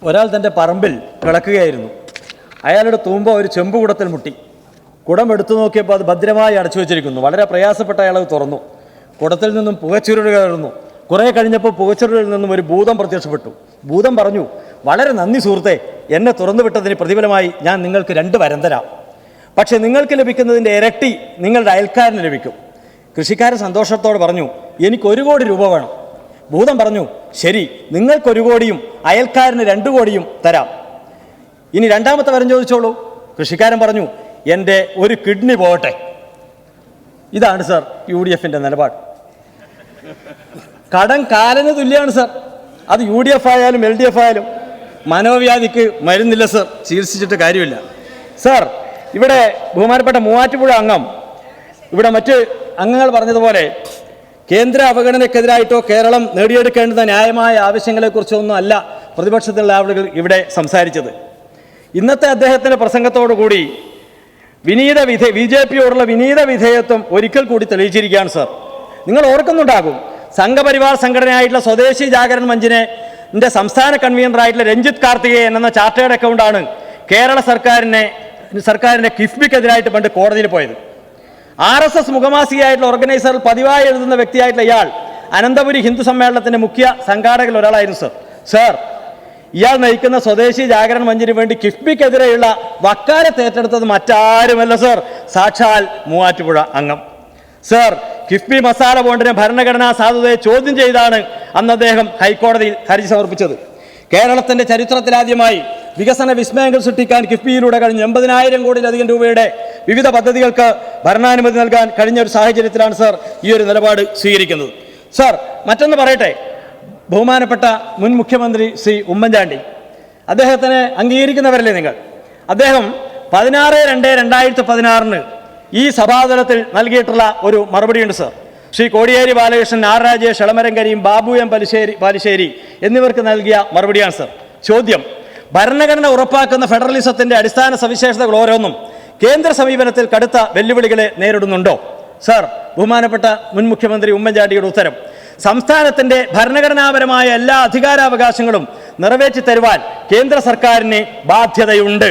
ഒരാൾ തൻ്റെ പറമ്പിൽ കിടക്കുകയായിരുന്നു. അയാളുടെ തൂമ്പ ഒരു ചെമ്പ് കുടത്തിൽ മുട്ടി. കുടം എടുത്തു നോക്കിയപ്പോൾ അത് ഭദ്രമായി അടച്ചു വെച്ചിരിക്കുന്നു. വളരെ പ്രയാസപ്പെട്ട അയാൾ അത് തുറന്നു. കുടത്തിൽ നിന്നും പുകച്ചുരുൾ കയറുന്നു. കുറേ കഴിഞ്ഞപ്പോൾ പുകച്ചുരുളിൽ നിന്നും ഒരു ഭൂതം പ്രത്യക്ഷപ്പെട്ടു. ഭൂതം പറഞ്ഞു, വളരെ നന്ദി സുഹൃത്തെ, എന്നെ തുറന്നു വിട്ടതിന് പ്രതിഫലമായി ഞാൻ നിങ്ങൾക്ക് 2 വരം തരാം. പക്ഷേ നിങ്ങൾക്ക് ലഭിക്കുന്നതിൻ്റെ ഇരട്ടി നിങ്ങളുടെ അയൽക്കാരന് ലഭിക്കും. കൃഷിക്കാരൻ സന്തോഷത്തോടെ പറഞ്ഞു, എനിക്ക് 1 കോടി രൂപ വേണം. ഭൂതം പറഞ്ഞു, ശരി, നിങ്ങൾക്ക് 1 കോടിയും അയൽക്കാരന് 2 കോടിയും തരാം. ഇനി 2ാമത്തെ വരം ചോദിച്ചോളൂ. കൃഷിക്കാരൻ പറഞ്ഞു, എൻ്റെ ഒരു കിഡ്നി പോകട്ടെ. ഇതാണ് സർ UDFിൻ്റെ നിലപാട്. കടം കാലന് തുല്യമാണ് സർ. അത് UDF ആയാലും LDF ആയാലും. മനോവ്യാധിക്ക് മരുന്നില്ല സർ, ചികിത്സിച്ചിട്ട് കാര്യമില്ല സർ. ഇവിടെ ബഹുമാനപ്പെട്ട മൂവാറ്റുപുഴ അംഗം, ഇവിടെ മറ്റ് അംഗങ്ങൾ പറഞ്ഞതുപോലെ കേന്ദ്ര അവഗണനയ്ക്കെതിരായിട്ടോ കേരളം നേടിയെടുക്കേണ്ടുന്ന ന്യായമായ ആവശ്യങ്ങളെക്കുറിച്ചോ ഒന്നും അല്ല പ്രതിപക്ഷത്തിലുള്ള ആളുകൾ ഇവിടെ സംസാരിച്ചത്. ഇന്നത്തെ അദ്ദേഹത്തിൻ്റെ പ്രസംഗത്തോടുകൂടി BJPയോടുള്ള വിനീത വിധേയത്വം ഒരിക്കൽ കൂടി തെളിയിച്ചിരിക്കുകയാണ് സർ. നിങ്ങൾ ഓർക്കുന്നുണ്ടാകും, സംഘപരിവാർ സംഘടനയായിട്ടുള്ള സ്വദേശി ജാഗരൺ മഞ്ചിൻ്റെ സംസ്ഥാന കൺവീനറായിട്ടുള്ള രഞ്ജിത്ത് കാർത്തികേയൻ എന്ന ചാർട്ടേഡ് അക്കൗണ്ടാണ് കേരള സർക്കാരിൻ്റെ കിഫ്ബിക്കെതിരായിട്ട് പണ്ട് കോടതിയിൽ പോയത്. RSS മുഖമാസികയായിട്ടുള്ള ഓർഗനൈസറിൽ പതിവായി എഴുതുന്ന വ്യക്തിയായിട്ടുള്ള ഇയാൾ അനന്തപുരി ഹിന്ദു സമ്മേളനത്തിൻ്റെ മുഖ്യ സംഘാടകരിൽ ഒരാളായിരുന്നു സർ. സർ, ഇയാൾ നയിക്കുന്ന സ്വദേശി ജാഗരൺ മഞ്ചിന് വേണ്ടി കിഫ്ബിക്കെതിരെയുള്ള വക്കാലത്ത് ഏറ്റെടുത്തത് മറ്റാരുമല്ല സർ, സാക്ഷാൽ മൂവാറ്റുപുഴ അംഗം. സർ, കിഫ്ബി മസാല ബോണ്ടിന്റെ ഭരണഘടനാ സാധുതയെ ചോദ്യം ചെയ്താണ് അന്ന് അദ്ദേഹം ഹൈക്കോടതിയിൽ ഹർജി സമർപ്പിച്ചത്. കേരളത്തിന്റെ ചരിത്രത്തിലാദ്യമായി വികസന വിസ്മയങ്ങൾ സൃഷ്ടിക്കാൻ കിഫ്ബിയിലൂടെ കഴിഞ്ഞ 80,000 കോടിയിലധികം രൂപയുടെ വിവിധ പദ്ധതികൾക്ക് ഭരണാനുമതി നൽകാൻ കഴിഞ്ഞ ഒരു സാഹചര്യത്തിലാണ് സർ ഈ ഒരു നിലപാട് സ്വീകരിക്കുന്നത്. സർ, മറ്റൊന്ന് പറയട്ടെ, ബഹുമാനപ്പെട്ട മുൻ മുഖ്യമന്ത്രി ശ്രീ ഉമ്മൻചാണ്ടി, അദ്ദേഹത്തിനെ അംഗീകരിക്കുന്നവരല്ലേ നിങ്ങൾ? അദ്ദേഹം 16/2/2016 ഈ സഭാതലത്തിൽ നൽകിയിട്ടുള്ള ഒരു മറുപടിയുണ്ട് sir. Shri Kodiyeri Balakrishnan, R Rajesh, Elamaram Kareem, Babu M Palissery എന്നിവർക്ക് നൽകിയ മറുപടിയാണ് സർ. ചോദ്യം: ഭരണഘടന ഉറപ്പാക്കുന്ന ഫെഡറലിസത്തിന്റെ അടിസ്ഥാന സവിശേഷതകൾ ഓരോന്നും കേന്ദ്ര സമീപനത്തിൽ കടുത്ത വെല്ലുവിളികളെ നേരിടുന്നുണ്ടോ? സർ, ബഹുമാനപ്പെട്ട മുൻ മുഖ്യമന്ത്രി ഉമ്മൻചാണ്ടിയുടെ ഉത്തരം: സംസ്ഥാനത്തിന്റെ ഭരണഘടനാപരമായ എല്ലാ അധികാരാവകാശങ്ങളും നിറവേറ്റി തരുവാൻ കേന്ദ്ര സർക്കാരിന് ബാധ്യതയുണ്ട്.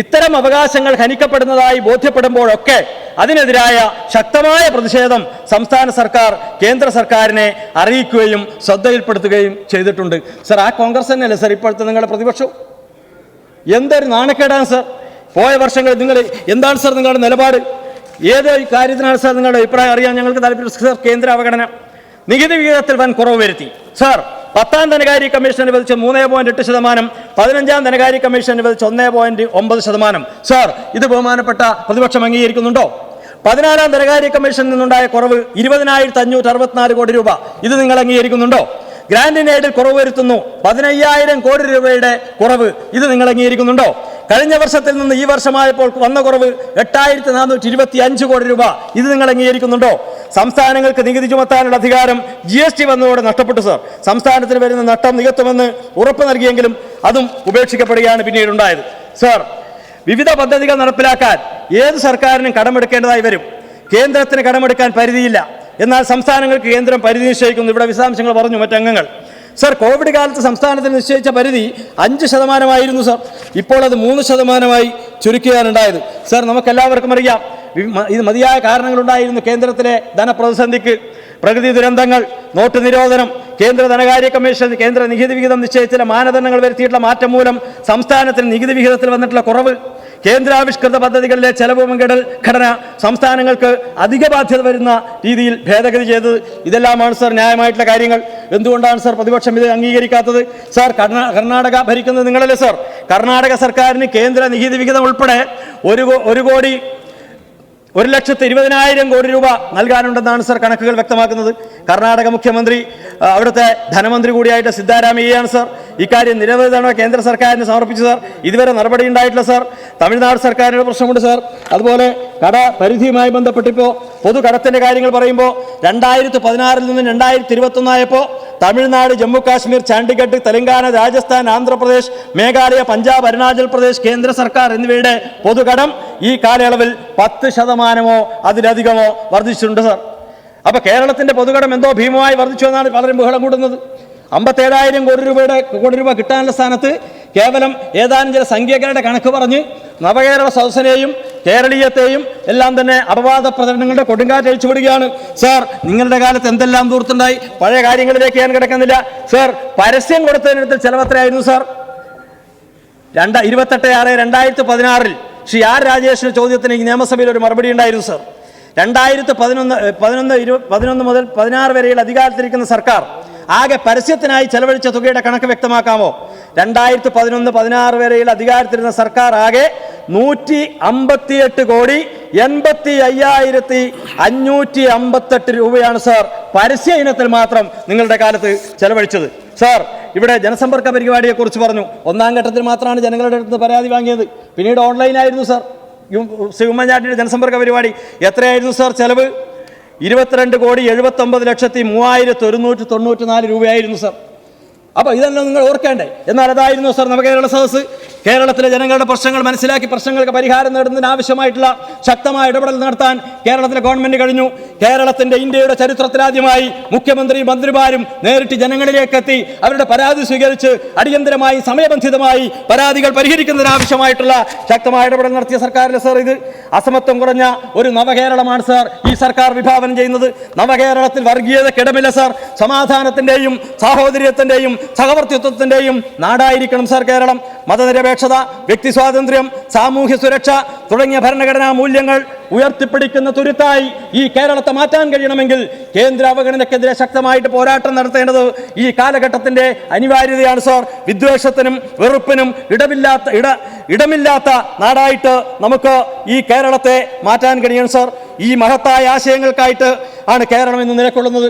ഇത്തരം അവകാശങ്ങൾ ഹനിക്കപ്പെടുന്നതായി ബോധ്യപ്പെടുമ്പോഴൊക്കെ അതിനെതിരായ ശക്തമായ പ്രതിഷേധം സംസ്ഥാന സർക്കാർ കേന്ദ്ര സർക്കാരിനെ അറിയിക്കുകയും ശ്രദ്ധയിൽപ്പെടുത്തുകയും ചെയ്തിട്ടുണ്ട്. സർ, ആ കോൺഗ്രസ് തന്നെയല്ലേ സർ ഇപ്പോഴത്തെ നിങ്ങളുടെ പ്രതിപക്ഷം? എന്തൊരു നാണക്കേടാണ് സർ. പോയ വർഷങ്ങളിൽ നിങ്ങൾ എന്താണ് സർ നിങ്ങളുടെ നിലപാട്? ഏത് കാര്യത്തിനാണ് സർ നിങ്ങളുടെ അഭിപ്രായം അറിയാൻ ഞങ്ങൾക്ക് താല്പര്യം. സർ, കേന്ദ്ര അവഗണന, നികുതി വിഹിതത്തിൽ വൻ കുറവ് വരുത്തി. സർ, 10ാം ധനകാര്യ കമ്മീഷൻ അനുവദിച്ച 3.8%, 15ാം ധനകാര്യ കമ്മീഷൻ അനുവദിച്ച 1.9%. സർ, ഇത് ബഹുമാനപ്പെട്ട പ്രതിപക്ഷം അംഗീകരിക്കുന്നുണ്ടോ? 14ാം ധനകാര്യ കമ്മീഷനിൽ നിന്നുണ്ടായ കുറവ് 20,564 കോടി രൂപ, ഇത് നിങ്ങൾ അംഗീകരിക്കുന്നുണ്ടോ? ഗ്രാൻഡ് ഇൻ എയ്ഡിൽ കുറവ് വരുത്തുന്നു, 15,000 കോടി രൂപയുടെ കുറവ്, ഇത് നിങ്ങൾ അംഗീകരിക്കുന്നുണ്ടോ? കഴിഞ്ഞ വർഷത്തിൽ നിന്ന് ഈ വർഷമായപ്പോൾ വന്ന കുറവ് 8,425 കോടി രൂപ, ഇത് നിങ്ങൾ അംഗീകരിക്കുന്നുണ്ടോ? സംസ്ഥാനങ്ങൾക്ക് നികുതി ചുമത്താനുള്ള അധികാരം GST വന്നതോടെ നഷ്ടപ്പെട്ടു സർ. സംസ്ഥാനത്തിന് വരുന്ന നഷ്ടം നികത്തുമെന്ന് ഉറപ്പ് നൽകിയെങ്കിലും അതും ഉപേക്ഷിക്കപ്പെടുകയാണ് പിന്നീടുണ്ടായത്. സർ, വിവിധ പദ്ധതികൾ നടപ്പിലാക്കാൻ ഏത് സർക്കാരിനും കടമെടുക്കേണ്ടതായി വരും. കേന്ദ്രത്തിന് കടമെടുക്കാൻ പരിധിയില്ല, എന്നാൽ സംസ്ഥാനങ്ങൾക്ക് കേന്ദ്രം പരിധി നിശ്ചയിക്കുന്നു. ഇവിടെ വിശദാംശങ്ങൾ പറഞ്ഞു മറ്റംഗങ്ങൾ. സർ, കോവിഡ് കാലത്ത് സംസ്ഥാനത്തിന് നിശ്ചയിച്ച പരിധി 5% സർ. ഇപ്പോൾ അത് 3% ചുരുക്കുകയാണുണ്ടായത്. സർ, നമുക്കെല്ലാവർക്കും അറിയാം, ഇത് മതിയായ കാരണങ്ങളുണ്ടായിരുന്നു കേന്ദ്രത്തിലെ ധനപ്രതിസന്ധിക്ക്. പ്രകൃതി ദുരന്തങ്ങൾ, നോട്ട് നിരോധനം, കേന്ദ്ര ധനകാര്യ കമ്മീഷൻ കേന്ദ്ര നികുതി വിഹിതം നിശ്ചയിച്ചില്ല മാനദണ്ഡങ്ങൾ വരുത്തിയിട്ടുള്ള മാറ്റം മൂലം സംസ്ഥാനത്തിന് നികുതി വിഹിതത്തിൽ വന്നിട്ടുള്ള കുറവ്, കേന്ദ്രാവിഷ്കൃത പദ്ധതികളിലെ ചെലവ് പങ്കിടൽ ഘടന, സംസ്ഥാനങ്ങൾക്ക് അധിക ബാധ്യത വരുന്ന രീതിയിൽ ഭേദഗതി ചെയ്തത്, ഇതെല്ലാമാണ് സർ ന്യായമായിട്ടുള്ള കാര്യങ്ങൾ. എന്തുകൊണ്ടാണ് സർ പ്രതിപക്ഷം ഇത് അംഗീകരിക്കാത്തത്? സർ, കർണാടക ഭരിക്കുന്നത് നിങ്ങളല്ലേ സർ? കർണാടക സർക്കാരിന് കേന്ദ്ര നികുതി വിഹിതം ഉൾപ്പെടെ 1,20,000 കോടി രൂപ നൽകാനുണ്ടെന്നാണ് സർ കണക്കുകൾ വ്യക്തമാക്കുന്നത്. കർണാടക മുഖ്യമന്ത്രി അവിടുത്തെ ധനമന്ത്രി കൂടിയായിട്ട് സിദ്ധാരാമയ്യയാണ് സർ. ഇക്കാര്യം നിരവധി തവണ കേന്ദ്ര സർക്കാരിന് സമർപ്പിച്ചു സർ. ഇതുവരെ നടപടി ഉണ്ടായിട്ടില്ല സർ. തമിഴ്നാട് സർക്കാരിൻ്റെ പ്രശ്നമുണ്ട് സർ. അതുപോലെ കട പരിധിയുമായി ബന്ധപ്പെട്ടിപ്പോൾ പൊതുകടത്തിൻ്റെ കാര്യങ്ങൾ പറയുമ്പോൾ 2016 നിന്ന് 2021 ആയപ്പോൾ തമിഴ്നാട്, ജമ്മു കാശ്മീർ, ചണ്ഡീഗഡ്, തെലങ്കാന, രാജസ്ഥാൻ, ആന്ധ്രാപ്രദേശ്, മേഘാലയ, പഞ്ചാബ്, അരുണാചൽ പ്രദേശ്, കേന്ദ്ര സർക്കാർ എന്നിവയുടെ പൊതുകടം ഈ കാലയളവിൽ 10% അതിലധികമോ വർദ്ധിച്ചിട്ടുണ്ട് സർ. അപ്പോൾ കേരളത്തിൻ്റെ പൊതുകടം എന്തോ ഭീമമായി വർദ്ധിച്ചു എന്നാണ് പലരും ബഹളം കൂടുന്നത്. 57,000 കോടി രൂപ കിട്ടാനുള്ള സ്ഥാനത്ത് കേവലം ഏതാനും ചില സംഖ്യകളുടെ കണക്ക് പറഞ്ഞ് നവകേരള സദസ്സിനെയും കേരളീയത്തെയും എല്ലാം തന്നെ അപവാദ പ്രചരണങ്ങളുടെ കൊടുങ്കാറ്റ് അഴിച്ചുവിടുകയാണ്. സാർ, നിങ്ങളുടെ കാലത്ത് എന്തെല്ലാം ദൂർത്തുണ്ടായി? പഴയ കാര്യങ്ങളിലേക്ക് ഞാൻ കിടക്കുന്നില്ല. സാർ, പരസ്യം കൊടുത്തതിനടുത്ത് ചെലവത്രയായിരുന്നു സാർ? 28/6/2016 ശ്രീ ആർ രാജേഷിന്റെ ചോദ്യത്തിന് ഈ നിയമസഭയിൽ ഒരു മറുപടി ഉണ്ടായിരുന്നു സാർ. 2011 മുതൽ 16 വരെയുള്ള അധികാരത്തിലിരിക്കുന്ന സർക്കാർ ആകെ പരസ്യത്തിനായി ചെലവഴിച്ച തുകയുടെ കണക്ക് വ്യക്തമാക്കാമോ? 2011-16 വരെയുള്ള അധികാരത്തിലിരുന്ന സർക്കാർ ആകെ 158,558 രൂപയാണ് സാർ പരസ്യ ഇനത്തിൽ മാത്രം നിങ്ങളുടെ കാലത്ത് ചെലവഴിച്ചത്. സാർ, ഇവിടെ ജനസമ്പർക്ക പരിപാടിയെക്കുറിച്ച് പറഞ്ഞു. 1-ാം ഘട്ടത്തിൽ മാത്രമാണ് ജനങ്ങളുടെ അടുത്ത് പരാതി വാങ്ങിയത്. പിന്നീട് ഓൺലൈനായിരുന്നു സാർ ശ്രീ ഉമ്മൻചാണ്ടിയുടെ ജനസമ്പർക്ക പരിപാടി. എത്രയായിരുന്നു സാർ ചെലവ്? 22,79,03,194 രൂപയായിരുന്നു സാർ. അപ്പോൾ ഇതെല്ലാം നിങ്ങൾ ഓർക്കേണ്ടേ? എന്നാൽ അതായിരുന്നു സാർ നവകേരള സദസ്സ്. കേരളത്തിലെ ജനങ്ങളുടെ പ്രശ്നങ്ങൾ മനസ്സിലാക്കി പ്രശ്നങ്ങൾക്ക് പരിഹാരം നേടുന്നതിന് ആവശ്യമായിട്ടുള്ള ശക്തമായ ഇടപെടൽ നടത്താൻ കേരളത്തിലെ ഗവൺമെന്റ് കഴിഞ്ഞു. ഇന്ത്യയുടെ ചരിത്രത്തിലാദ്യമായി മുഖ്യമന്ത്രി മന്ത്രിമാരും നേരിട്ട് ജനങ്ങളിലേക്ക് എത്തി അവരുടെ പരാതി സ്വീകരിച്ച് അടിയന്തരമായി സമയബന്ധിതമായി പരാതികൾ പരിഹരിക്കുന്നതിനാവശ്യമായിട്ടുള്ള ശക്തമായ ഇടപെടൽ നടത്തിയ സർക്കാരിലെ സാർ ഇത് അസമത്വം കുറഞ്ഞ ഒരു നവകേരളമാണ് സാർ ഈ സർക്കാർ വിഭാവനം ചെയ്യുന്നത്. നവകേരളത്തിൽ വർഗീയതയ്ക്കിടമില്ല സാർ. സമാധാനത്തിന്റെയും സാഹോദര്യത്തിന്റെയും സഹവർത്തിത്വത്തിന്റെയും നാടായിരിക്കണം സാർ കേരളം. മതനിരപേക്ഷത, വ്യക്തി സ്വാതന്ത്ര്യം, സാമൂഹ്യ സുരക്ഷ തുടങ്ങിയ ഭരണഘടനാ മൂല്യങ്ങൾ ഉയർത്തിപ്പിടിക്കുന്ന തുരുത്തായി ഈ കേരളത്തെ മാറ്റാൻ കഴിയണമെങ്കിൽ കേന്ദ്ര അവഗണനയ്ക്കെതിരെ ശക്തമായിട്ട് പോരാട്ടം നടത്തേണ്ടത് ഈ കാലഘട്ടത്തിന്റെ അനിവാര്യതയാണ് സാർ. വിദ്വേഷത്തിനും വെറുപ്പിനും ഇടമില്ലാത്ത നാടായിട്ട് നമുക്ക് ഈ കേരളത്തെ മാറ്റാൻ കഴിയണം സാർ. ഈ മഹത്തായ ആശയങ്ങൾക്കായിട്ട് ആണ് കേരളം ഇന്ന് നിലകൊള്ളുന്നത്.